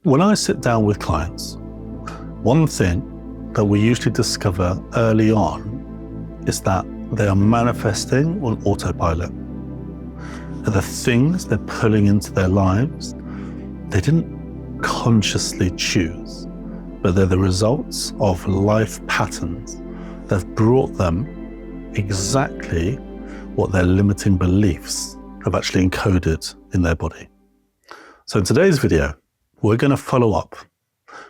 When I sit down with clients, one thing that we usually discover early on is that they are manifesting on autopilot. That the things they're pulling into their lives, they didn't consciously choose, but they're the results of life patterns that have brought them exactly what their limiting beliefs have actually encoded in their body. So in today's video, we're going to follow up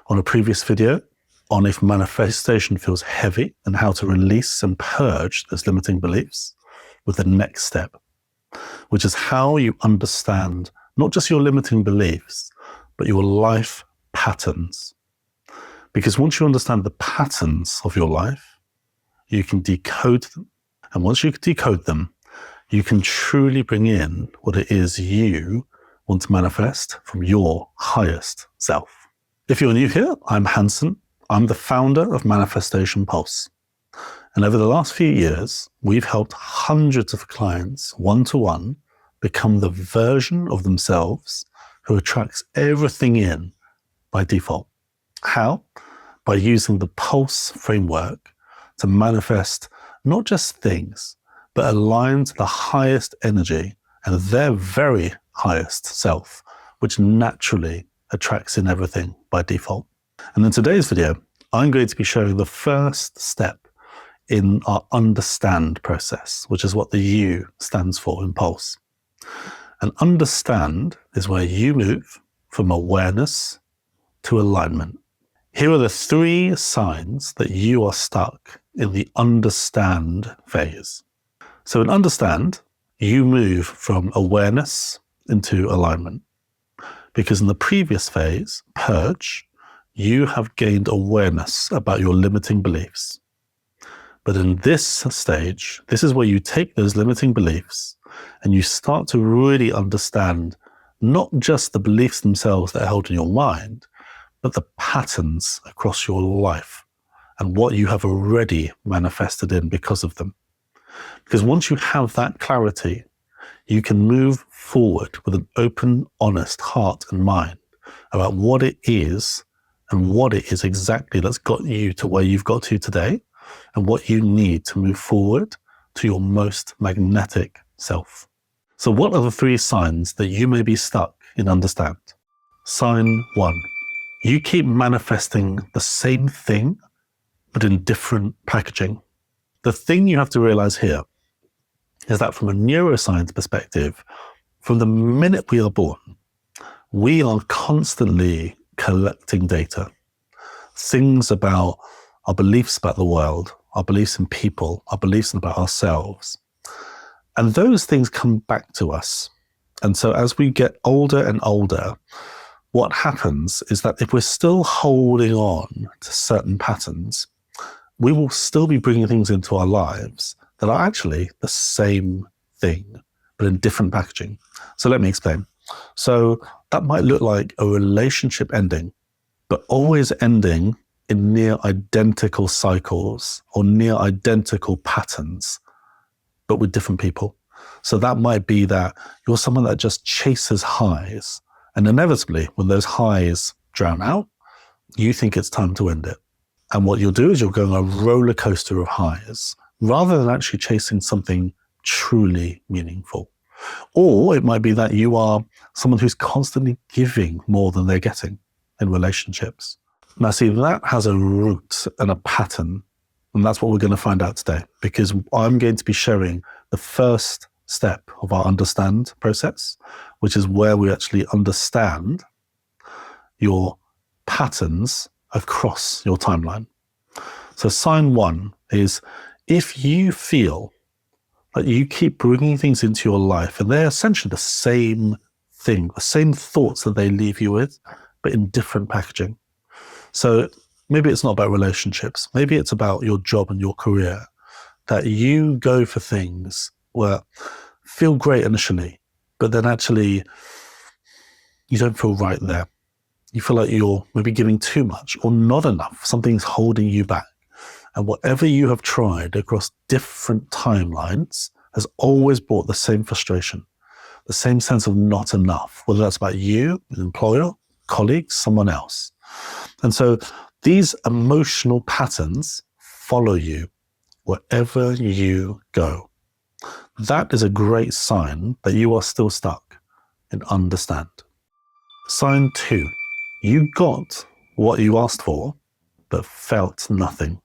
on a previous video on if manifestation feels heavy and how to release and purge those limiting beliefs with the next step, which is how you understand not just your limiting beliefs, but your life patterns. Because once you understand the patterns of your life, you can decode them. And once you decode them, you can truly bring in what it is you want to manifest from your highest self. If you're new here, I'm Hanson. I'm the founder of Manifestation Pulse. And over the last few years, we've helped hundreds of clients one-to-one become the version of themselves who attracts everything in by default. How? By using the Pulse framework to manifest not just things, but align to the highest energy and their very highest self, which naturally attracts in everything by default. And in today's video, I'm going to be showing the first step in our understand process, which is what the U stands for in Pulse. And understand is where you move from awareness to alignment. Here are the 3 signs that you are stuck in the understand phase. So in understand, you move from awareness into alignment. Because in the previous phase, purge, you have gained awareness about your limiting beliefs. But in this stage, this is where you take those limiting beliefs and you start to really understand not just the beliefs themselves that are held in your mind, but the patterns across your life and what you have already manifested in because of them. Because once you have that clarity, you can move forward with an open, honest heart and mind about what it is and what it is exactly that's got you to where you've got to today and what you need to move forward to your most magnetic self. So what are the 3 signs that you may be stuck in understand? Sign 1. You keep manifesting the same thing, but in different packaging. The thing you have to realize here is that from a neuroscience perspective, from the minute we are born, we are constantly collecting data. Things about our beliefs about the world, our beliefs in people, our beliefs about ourselves. And those things come back to us. And so as we get older and older, what happens is that if we're still holding on to certain patterns, we will still be bringing things into our lives that are actually the same thing, but in different packaging. So let me explain. So that might look like a relationship ending, but always ending in near identical cycles or near identical patterns, but with different people. So that might be that you're someone that just chases highs, and inevitably when those highs drown out, you think it's time to end it. And what you'll do is you'll go on a roller coaster of highs rather than actually chasing something truly meaningful. Or it might be that you are someone who's constantly giving more than they're getting in relationships. Now, see, that has a root and a pattern, and that's what we're going to find out today, because I'm going to be sharing the first step of our understand process, which is where we actually understand your patterns across your timeline. So sign 1 is if you feel that you keep bringing things into your life and they're essentially the same thing, the same thoughts that they leave you with, but in different packaging. So maybe it's not about relationships. Maybe it's about your job and your career, that you go for things where feel great initially, but then actually you don't feel right there. You feel like you're maybe giving too much or not enough. Something's holding you back. And whatever you have tried across different timelines has always brought the same frustration, the same sense of not enough, whether that's about you, an employer, colleague, someone else. And so these emotional patterns follow you wherever you go. That is a great sign that you are still stuck in understand. Sign 2, you got what you asked for, but felt nothing.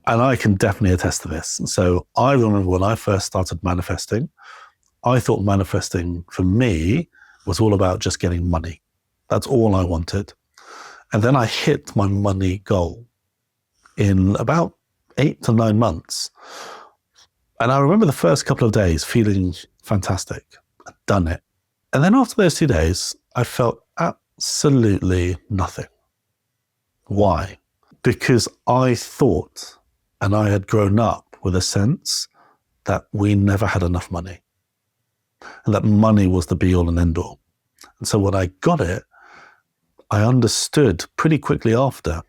And I can definitely attest to this. So I remember when I first started manifesting, I thought manifesting for me was all about just getting money. That's all I wanted. And then I hit my money goal in about 8 to 9 months. And I remember the first couple of days feeling fantastic. I'd done it. And then after those 2 days, I felt absolutely nothing. Why? Because I thought, and I had grown up with a sense that we never had enough money and that money was the be all and end all. And so when I got it, I understood pretty quickly after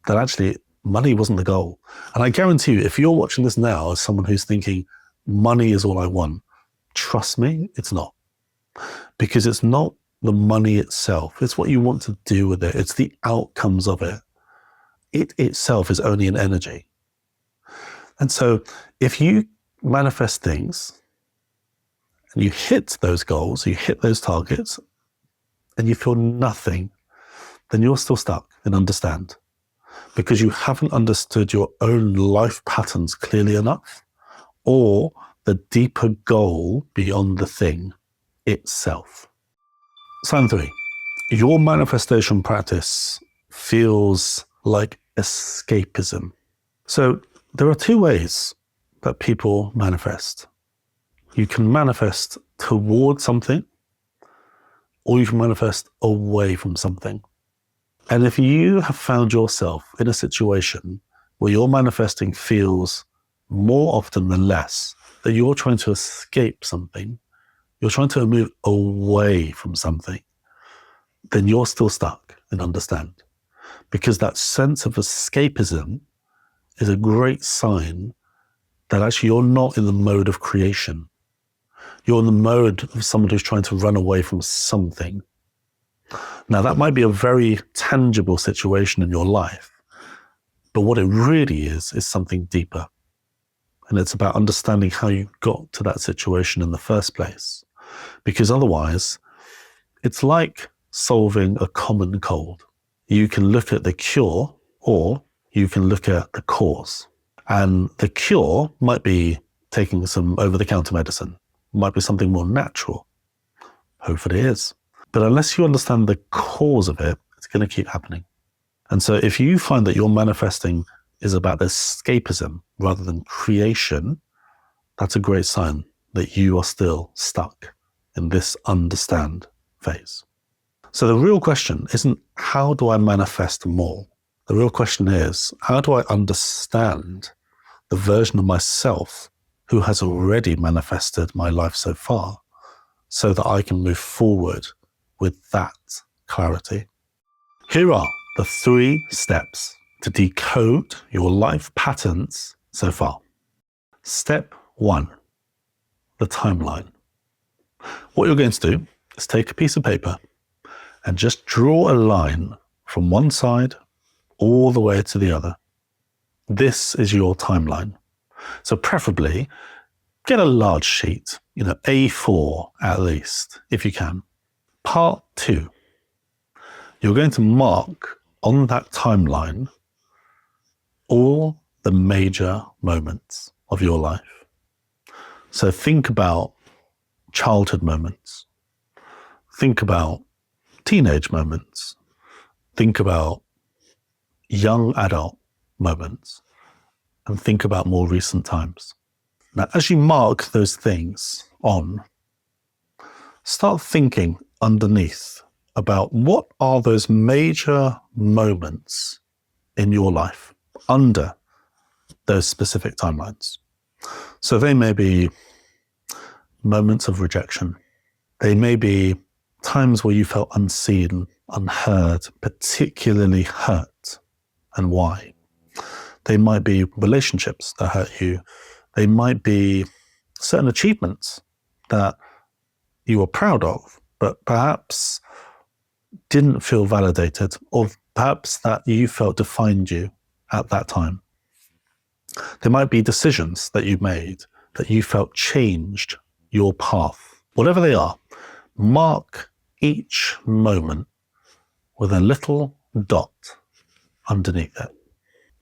that actually money wasn't the goal. And I guarantee you, if you're watching this now as someone who's thinking money is all I want, trust me, it's not. Because it's not the money itself. It's what you want to do with it. It's the outcomes of it. It itself is only an energy. And so if you manifest things and you hit those goals, you hit those targets, and you feel nothing, then you're still stuck in understand, because you haven't understood your own life patterns clearly enough, or the deeper goal beyond the thing itself. Sign 3, your manifestation practice feels like escapism. So there are 2 ways that people manifest. You can manifest toward something, or you can manifest away from something. And if you have found yourself in a situation where your manifesting feels more often than less that you're trying to escape something, you're trying to move away from something, then you're still stuck in understand. Because that sense of escapism is a great sign that actually you're not in the mode of creation. You're in the mode of someone who's trying to run away from something. Now, that might be a very tangible situation in your life, but what it really is something deeper. And it's about understanding how you got to that situation in the first place. Because otherwise, it's like solving a common cold. You can look at the cure, or you can look at the cause. And the cure might be taking some over-the-counter medicine, might be something more natural. Hopefully it is. But unless you understand the cause of it, it's going to keep happening. And so if you find that your manifesting is about escapism rather than creation, that's a great sign that you are still stuck in this understand phase. So the real question isn't, how do I manifest more? The real question is, how do I understand the version of myself who has already manifested my life so far, so that I can move forward with that clarity? Here are the 3 steps to decode your life patterns so far. Step 1, the timeline. What you're going to do is take a piece of paper and just draw a line from one side all the way to the other. This is your timeline. So preferably get a large sheet, A4 at least, if you can. Part 2, you're going to mark on that timeline all the major moments of your life. So think about childhood moments. Think about teenage moments. Think about young adult moments. And think about more recent times. Now, as you mark those things on, start thinking underneath about what are those major moments in your life under those specific timelines. So they may be moments of rejection. They may be times where you felt unseen, unheard, particularly hurt, and why. They might be relationships that hurt you. They might be certain achievements that you were proud of, but perhaps didn't feel validated, or perhaps that you felt defined you at that time. There might be decisions that you made that you felt changed your path. Whatever they are, mark each moment with a little dot underneath it.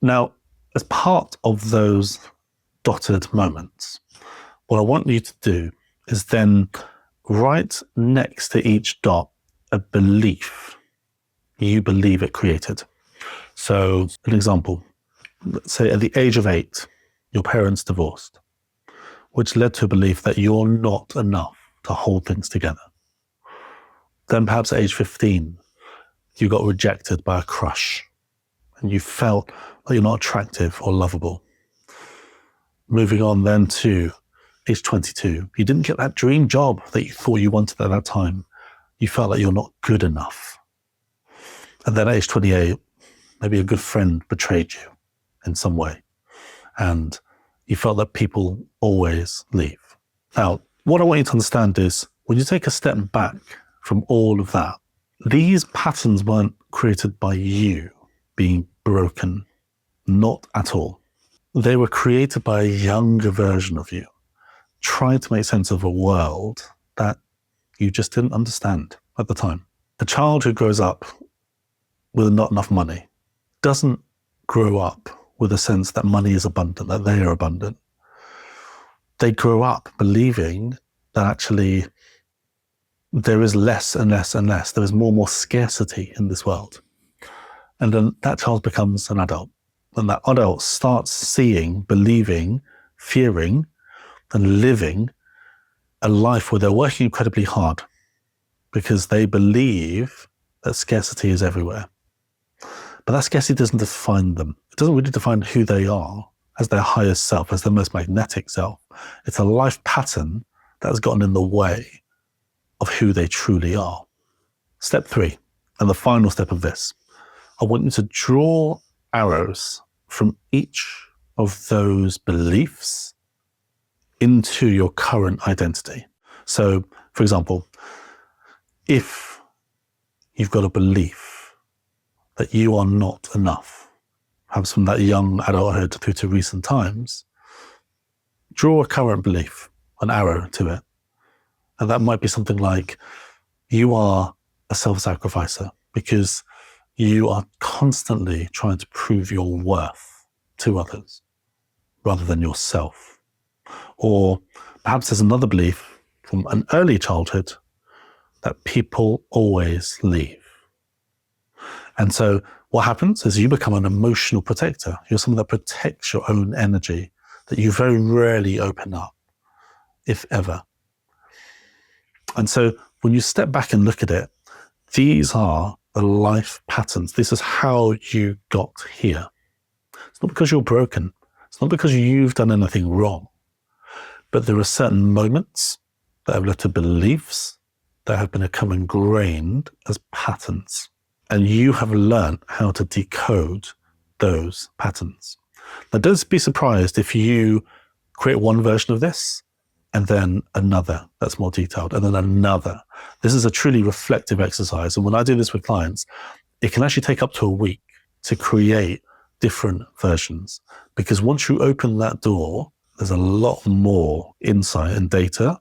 Now, as part of those dotted moments, what I want you to do is then write next to each dot a belief you believe it created. So, an example, let's say at the age of 8, your parents divorced, which led to a belief that you're not enough to hold things together. Then perhaps at age 15, you got rejected by a crush and you felt that you're not attractive or lovable. Moving on then to age 22, you didn't get that dream job that you thought you wanted at that time. You felt like you're not good enough. And then at age 28, maybe a good friend betrayed you in some way, and you felt that people always leave. Now, what I want you to understand is when you take a step back from all of that, these patterns weren't created by you being broken, not at all. They were created by a younger version of you, trying to make sense of a world that you just didn't understand at the time. A child who grows up with not enough money doesn't grow up with a sense that money is abundant, that they are abundant. They grow up believing that actually there is less and less and less. There is more and more scarcity in this world. And then that child becomes an adult. And that adult starts seeing, believing, fearing, and living a life where they're working incredibly hard because they believe that scarcity is everywhere. But that scarcity doesn't define them. It doesn't really define who they are as their highest self, as their most magnetic self. It's a life pattern that has gotten in the way of who they truly are. Step 3, and the final step of this, I want you to draw arrows from each of those beliefs into your current identity. So, for example, if you've got a belief that you are not enough, perhaps from that young adulthood through to recent times, draw a current belief, an arrow to it. And that might be something like, you are a self-sacrificer because you are constantly trying to prove your worth to others rather than yourself. Or perhaps there's another belief from an early childhood that people always leave. And so what happens is you become an emotional protector. You're someone that protects your own energy, that you very rarely open up, if ever. And so when you step back and look at it, these are the life patterns. This is how you got here. It's not because you're broken. It's not because you've done anything wrong. But there are certain moments that have led to beliefs that have become ingrained as patterns. And you have learned how to decode those patterns. Now, don't be surprised if you create one version of this and then another that's more detailed, and then another. This is a truly reflective exercise. And when I do this with clients, it can actually take up to a week to create different versions. Because once you open that door, there's a lot more insight and data,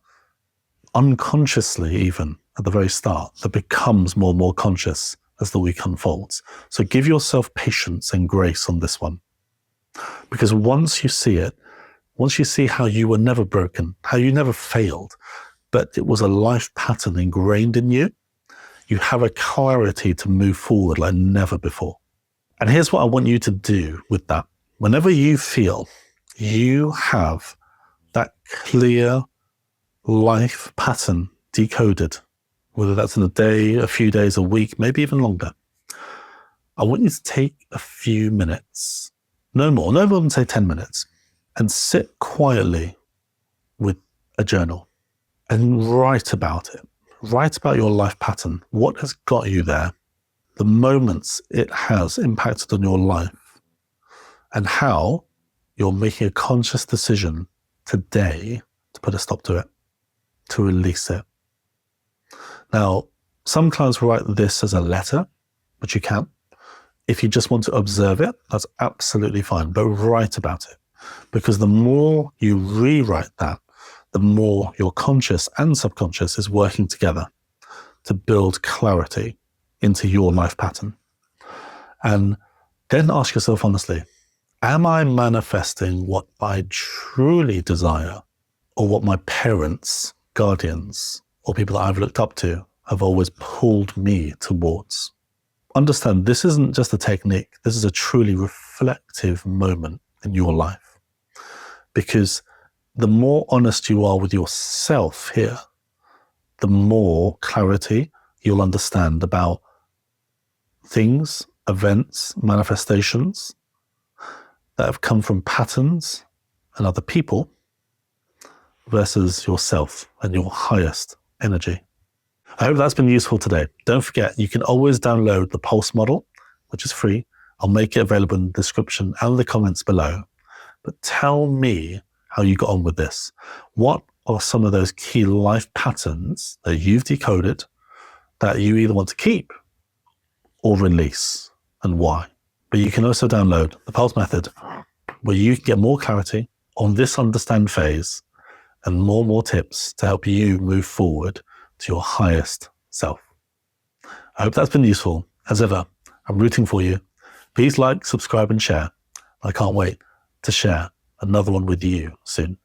unconsciously even at the very start, that becomes more and more conscious as the week unfolds. So give yourself patience and grace on this one. Because once you see it, once you see how you were never broken, how you never failed, but it was a life pattern ingrained in you, you have a clarity to move forward like never before. And here's what I want you to do with that. Whenever you feel you have that clear life pattern decoded, whether that's in a day, a few days, a week, maybe even longer, I want you to take a few minutes, no more than say 10 minutes, and sit quietly with a journal and write about it. Write about your life pattern, what has got you there, the moments it has impacted on your life, and how you're making a conscious decision today to put a stop to it, to release it. Now, Some clients will write this as a letter, which you can. If you just want to observe it, that's absolutely fine, but write about it. Because the more you rewrite that, the more your conscious and subconscious is working together to build clarity into your life pattern. And then ask yourself honestly, am I manifesting what I truly desire, or what my parents, guardians, or people that I've looked up to have always pulled me towards? Understand, this isn't just a technique. This is a truly reflective moment in your life. Because the more honest you are with yourself here, the more clarity you'll understand about things, events, manifestations that have come from patterns and other people versus yourself and your highest energy. I hope that's been useful today. Don't forget, you can always download the Pulse model, which is free. I'll make it available in the description and the comments below. But tell me how you got on with this. What are some of those key life patterns that you've decoded that you either want to keep or release, and why? But you can also download the Pulse method, where you can get more clarity on this understand phase and more tips to help you move forward to your highest self. I hope that's been useful. As ever, I'm rooting for you. Please like, subscribe, and share. I can't wait to share another one with you soon.